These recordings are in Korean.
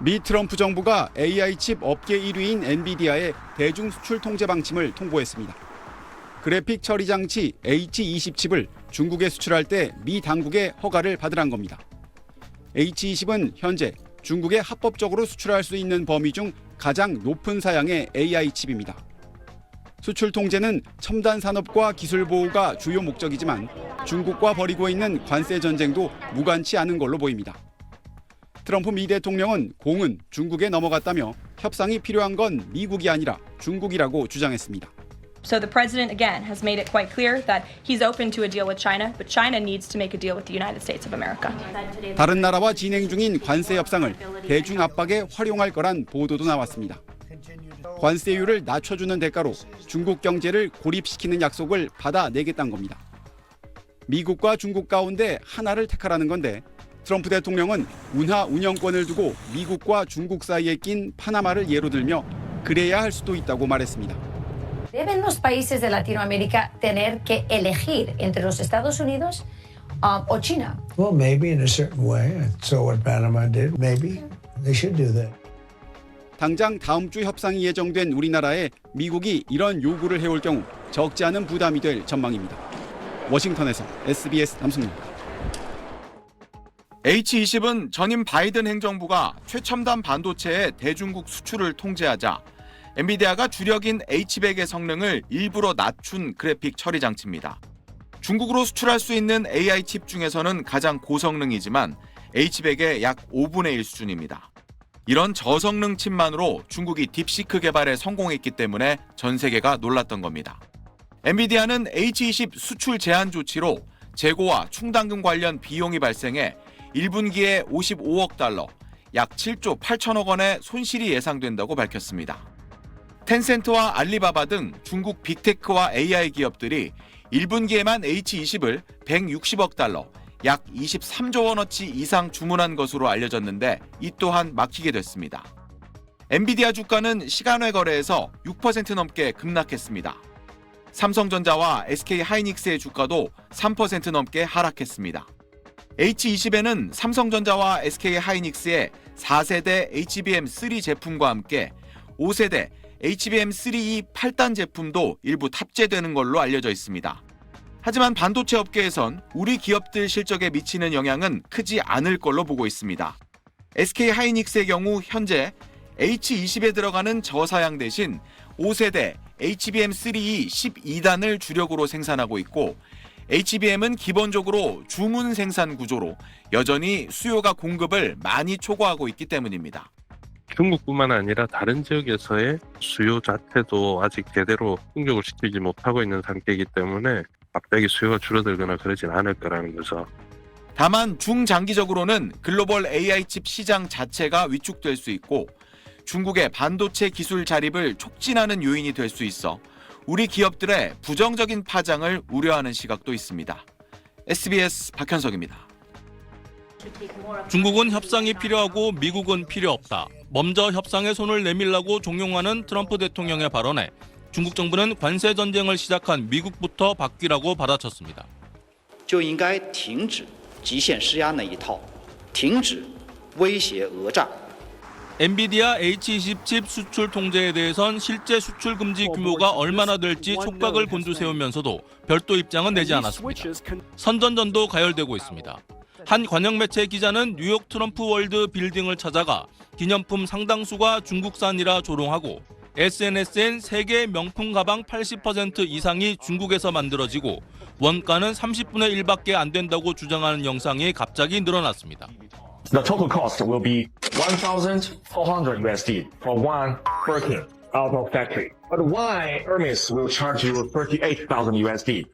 미 트럼프 정부가 AI 칩 업계 1위인 엔비디아의 대중 수출 통제 방침을 통보했습니다. 그래픽 처리 장치 H20 칩을 중국에 수출할 때 미 당국의 허가를 받으란 겁니다. H20은 현재 중국에 합법적으로 수출할 수 있는 범위 중 가장 높은 사양의 AI 칩입니다. 수출 통제는 첨단 산업과 기술 보호가 주요 목적이지만 중국과 벌이고 있는 관세 전쟁도 무관치 않은 걸로 보입니다. 트럼프 미 대통령은 공은 중국에 넘어갔다며 협상이 필요한 건 미국이 아니라 중국이라고 주장했습니다. So the president again has made it quite clear that he's open to a deal with China, but China needs to make a deal with the United States of America. 다른 나라와 진행 중인 관세 협상을 대중 압박에 활용할 거란 보도도 나왔습니다. 관세율을 낮춰주는 대가로 중국 경제를 고립시키는 약속을 받아내겠다는 겁니다. 미국과 중국 가운데 하나를 택하라는 건데 트럼프 대통령은 운하 운영권을 두고 미국과 중국 사이에 낀 파나마를 예로 들며 그래야 할 수도 있다고 말했습니다. ¿Deben los países de Latinoamérica tener que elegir entre los Estados Unidos o China? Well, maybe in a certain way. I saw what Panama did. Maybe they should do that. 당장 다음 주 협상이 예정된 우리나라에 미국이 이런 요구를 해올 경우 적지 않은 부담이 될 전망입니다. 워싱턴에서 SBS 남승입니다. H20은 전임 바이든 행정부가 최첨단 반도체의 대중국 수출을 통제하자 엔비디아가 주력인 H100의 성능을 일부러 낮춘 그래픽 처리 장치입니다. 중국으로 수출할 수 있는 AI 칩 중에서는 가장 고성능이지만 H100의 약 5분의 1 수준입니다. 이런 저성능 칩만으로 중국이 딥시크 개발에 성공했기 때문에 전 세계가 놀랐던 겁니다. 엔비디아는 H20 수출 제한 조치로 재고와 충당금 관련 비용이 발생해 1분기에 55억 달러, 약 7조 8천억 원의 손실이 예상된다고 밝혔습니다. 텐센트와 알리바바 등 중국 빅테크와 AI 기업들이 1분기에만 H20을 160억 달러, 약 23조 원어치 이상 주문한 것으로 알려졌는데 이 또한 막히게 됐습니다. 엔비디아 주가는 시간외 거래에서 6% 넘게 급락했습니다. 삼성전자와 SK하이닉스의 주가도 3% 넘게 하락했습니다. H20에는 삼성전자와 SK하이닉스의 4세대 HBM3 제품과 함께 5세대 HBM3E 8단 제품도 일부 탑재되는 걸로 알려져 있습니다. 하지만 반도체 업계에선 우리 기업들 실적에 미치는 영향은 크지 않을 걸로 보고 있습니다. SK하이닉스의 경우 현재 H20에 들어가는 저사양 대신 5세대 HBM3E 12단을 주력으로 생산하고 있고 HBM은 기본적으로 주문 생산 구조로 여전히 수요가 공급을 많이 초과하고 있기 때문입니다. 중국뿐만 아니라 다른 지역에서의 수요 자체도 아직 제대로 충족을 시키지 못하고 있는 상태이기 때문에 갑자기 수요가 줄어들거나 그러진 않을 거라는 거죠. 다만 중장기적으로는 글로벌 AI 칩 시장 자체가 위축될 수 있고 중국의 반도체 기술 자립을 촉진하는 요인이 될 수 있어 우리 기업들의 부정적인 파장을 우려하는 시각도 있습니다. SBS 박현석입니다. 중국은 협상이 필요하고 미국은 필요 없다. 먼저 협상에 손을 내밀라고 종용하는 트럼프 대통령의 발언에 중국 정부는 관세 전쟁을 시작한 미국부터 바뀌라고 받아쳤습니다. 就应该停止极限施压那一套，停止威胁讹诈。 엔비디아 H20 칩 수출 통제에 대해선 실제 수출 금지 규모가 얼마나 될지 촉각을 곤두세우면서도 별도 입장은 내지 않았습니다. 선전전도 가열되고 있습니다. 한 관영 매체 기자는 뉴욕 트럼프 월드 빌딩을 찾아가 기념품 상당수가 중국산이라 조롱하고 SNS엔 세계 명품 가방 80% 이상이 중국에서 만들어지고 원가는 30분의 1밖에 안 된다고 주장하는 영상이 갑자기 늘어났습니다. The total cost will be $1,400 USD for one Birkin out of factory. But why Hermes will charge you $38,000 USD?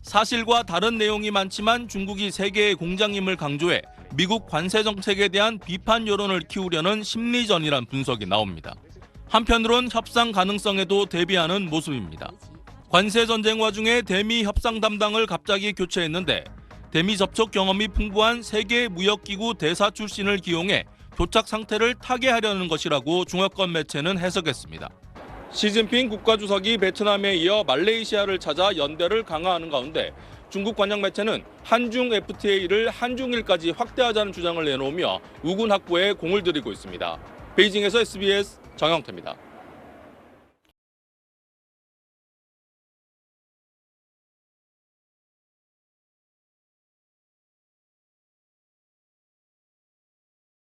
사실과 다른 내용이 많지만 중국이 세계의 공장임을 강조해 미국 관세 정책에 대한 비판 여론을 키우려는 심리전이란 분석이 나옵니다. 한편으론 협상 가능성에도 대비하는 모습입니다. 관세 전쟁 와중에 대미 협상 담당을 갑자기 교체했는데 대미 접촉 경험이 풍부한 세계무역기구 대사 출신을 기용해 교착 상태를 타개하려는 것이라고 중화권 매체는 해석했습니다. 시진핑 국가주석이 베트남에 이어 말레이시아를 찾아 연대를 강화하는 가운데 중국 관영 매체는 한중 FTA를 한중일까지 확대하자는 주장을 내놓으며 우군 확보에 공을 들이고 있습니다. 베이징에서 SBS 정영태입니다.